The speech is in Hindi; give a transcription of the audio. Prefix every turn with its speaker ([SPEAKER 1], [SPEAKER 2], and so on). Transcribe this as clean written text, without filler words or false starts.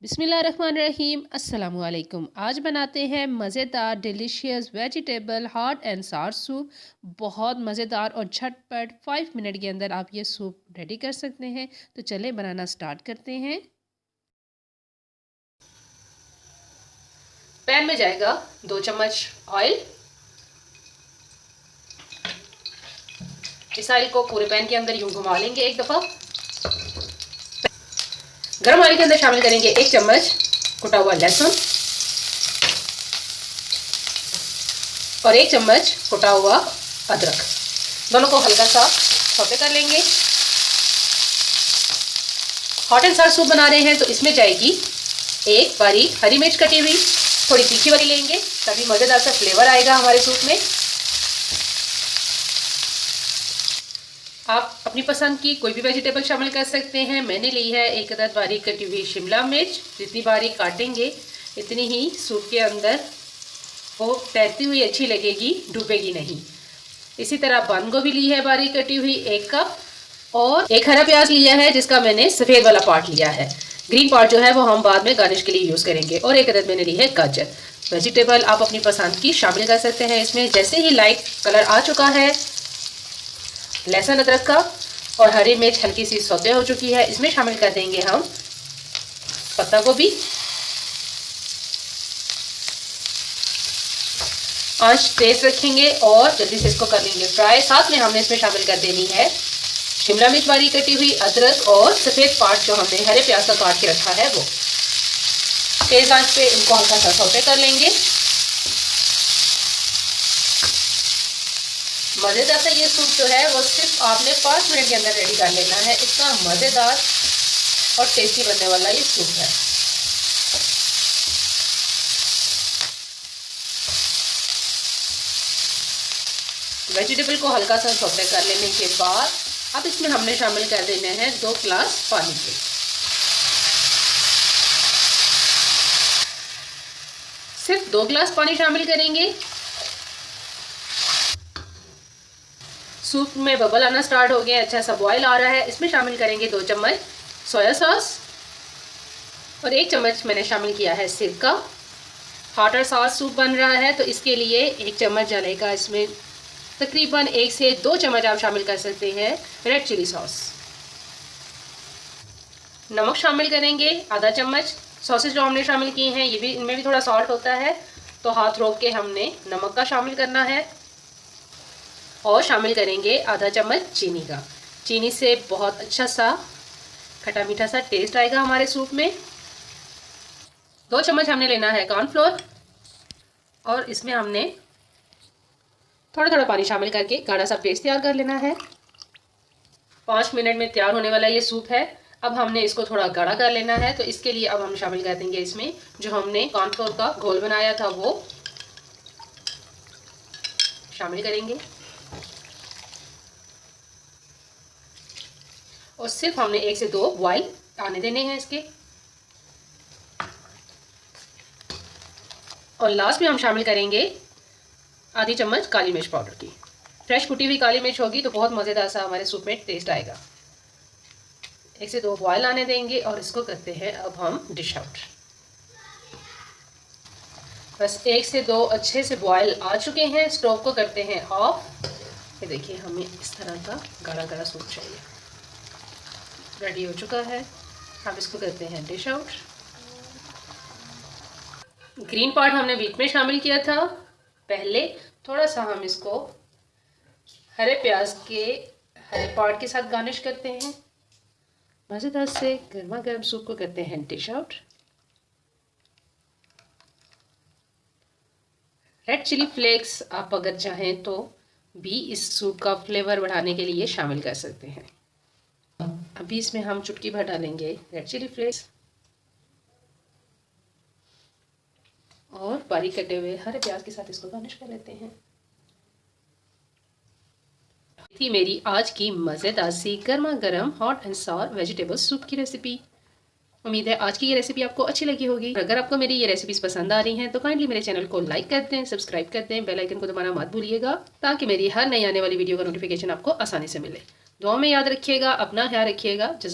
[SPEAKER 1] बिस्मिल्लाहिर्रहमानिर्रहीम अस्सलाम वालेकुम। आज बनाते हैं मज़ेदार डिलीशियस वेजिटेबल हॉट एंड सार सूप। बहुत मज़ेदार और झटपट 5 मिनट के अंदर आप ये सूप रेडी कर सकते हैं। तो चलें बनाना स्टार्ट करते हैं। पैन में जाएगा 2 चम्मच ऑयल। इस ऑयल को पूरे पैन के अंदर यूं घुमा लेंगे एक दफ़ा। गरम ऑयल के अंदर शामिल करेंगे 1 चम्मच कुटा हुआ लहसुन और 1 चम्मच कुटा हुआ अदरक। दोनों को हल्का सा सौते कर लेंगे। हॉट एंड सार सूप बना रहे हैं तो इसमें जाएगी 1 बारीक हरी मिर्च कटी हुई, थोड़ी तीखी वाली लेंगे तभी मज़ेदार सा फ्लेवर आएगा हमारे सूप में। आप अपनी पसंद की कोई भी वेजिटेबल शामिल कर सकते हैं। मैंने ली है 1 अदद बारीक कटी हुई शिमला मिर्च। जितनी बारीक काटेंगे इतनी ही सूप के अंदर वो तैरती हुई अच्छी लगेगी, डूबेगी नहीं। इसी तरह बंद गोभी ली है बारीक कटी हुई 1 कप और 1 हरा प्याज लिया है जिसका मैंने सफ़ेद वाला पार्ट लिया है। ग्रीन पार्ट जो है वो हम बाद में गार्निश के लिए यूज़ करेंगे। और 1 अदद मैंने ली है गाजर। वेजिटेबल आप अपनी पसंद की शामिल कर सकते हैं इसमें। जैसे ही लाइट कलर आ चुका है लहसुन अदरक का और हरी मिर्च हल्की सी सौते हो चुकी है, इसमें शामिल कर देंगे हम पत्ता गोभी। आंच तेज रखेंगे और जल्दी से इसको कर लेंगे फ्राई। साथ में हमने इसमें शामिल कर देनी है शिमला मिर्च बारीक कटी हुई, अदरक और सफ़ेद पार्ट जो हमने हरे प्याज का काट के रखा है वो। तेज आंच पे इनको हल्का सा सौते कर लेंगे। मज़ेदार सा ये सूप जो है वो सिर्फ आपने 5 मिनट के अंदर रेडी कर लेना है। इतना मज़ेदार और टेस्टी बनने वाला ये सूप है। वेजिटेबल को हल्का सा सौते कर लेने के बाद अब इसमें हमने शामिल कर देने हैं 2 गिलास पानी के। सिर्फ 2 गिलास पानी शामिल करेंगे। सूप में बबल आना स्टार्ट हो गया, अच्छा सा बॉयल आ रहा है। इसमें शामिल करेंगे 2 चम्मच सोया सॉस और 1 चम्मच मैंने शामिल किया है सिरका। हॉट और सार सूप बन रहा है तो इसके लिए 1 चम्मच डालेगा इसमें तकरीबन 1 से 2 चम्मच आप शामिल कर सकते हैं रेड चिली सॉस। नमक शामिल करेंगे आधा चम्मच। सॉसेज जो हमने शामिल किए हैं ये भी, इनमें भी थोड़ा सॉल्ट होता है तो हाथ रोक के हमने नमक का शामिल करना है। और शामिल करेंगे आधा चम्मच चीनी का। चीनी से बहुत अच्छा सा खट्टा मीठा सा टेस्ट आएगा हमारे सूप में। 2 चम्मच हमने लेना है कॉर्नफ्लोर और इसमें हमने थोड़ा थोड़ा पानी शामिल करके गाढ़ा सा पेस्ट तैयार कर लेना है। 5 मिनट में तैयार होने वाला ये सूप है। अब हमने इसको थोड़ा गाढ़ा कर लेना है तो इसके लिए अब हम शामिल कर देंगे इसमें जो हमने कॉर्नफ्लोर का घोल बनाया था वो शामिल करेंगे। और सिर्फ हमने 1 से 2 बॉयल आने देने हैं इसके। और लास्ट में हम शामिल करेंगे आधी चम्मच काली मिर्च पाउडर की। फ्रेश कुटी हुई काली मिर्च होगी तो बहुत मज़ेदार सा हमारे सूप में टेस्ट आएगा। 1 से 2 बॉयल आने देंगे और इसको करते हैं अब हम डिश आउट। बस 1 से 2 अच्छे से बॉयल आ चुके हैं। स्टोव को करते हैं ऑफ। ये देखिए हमें इस तरह का गाढ़ा गाढ़ा सूप चाहिए। रेडी हो चुका है। अब इसको करते हैं डिश आउट। ग्रीन पार्ट हमने बीच में शामिल किया था पहले। थोड़ा सा हम इसको हरे प्याज के हरे पार्ट के साथ गार्निश करते हैं। मज़ेदार से गर्मा गर्म सूप को करते हैं dish out. Red chilli flakes आप अगर चाहें तो भी इस सूप का फ्लेवर बढ़ाने के लिए शामिल कर सकते हैं। अभी इसमें हम चुटकी भर डालेंगे रेड चिली फ्लेक्स और बारीक कटे हुए हरे प्याज के साथ इसको गार्निश कर लेते हैं। थी मेरी आज की मज़ेदार सी गर्मा गर्म हॉट एंड सार वेजिटेबल सूप की रेसिपी। उम्मीद है आज की ये रेसिपी आपको अच्छी लगी होगी। अगर आपको मेरी ये रेसिपीज पसंद आ रही हैं तो काइंडली मेरे चैनल को लाइक कर दें, सब्सक्राइब कर दें, बेल आइकन को दबाना मत भूलिएगा ताकि मेरी हर नई आने वाली वीडियो का नोटिफिकेशन आपको आसानी से मिले। दुआ में याद रखिएगा, अपना ख्याल रखिएगा।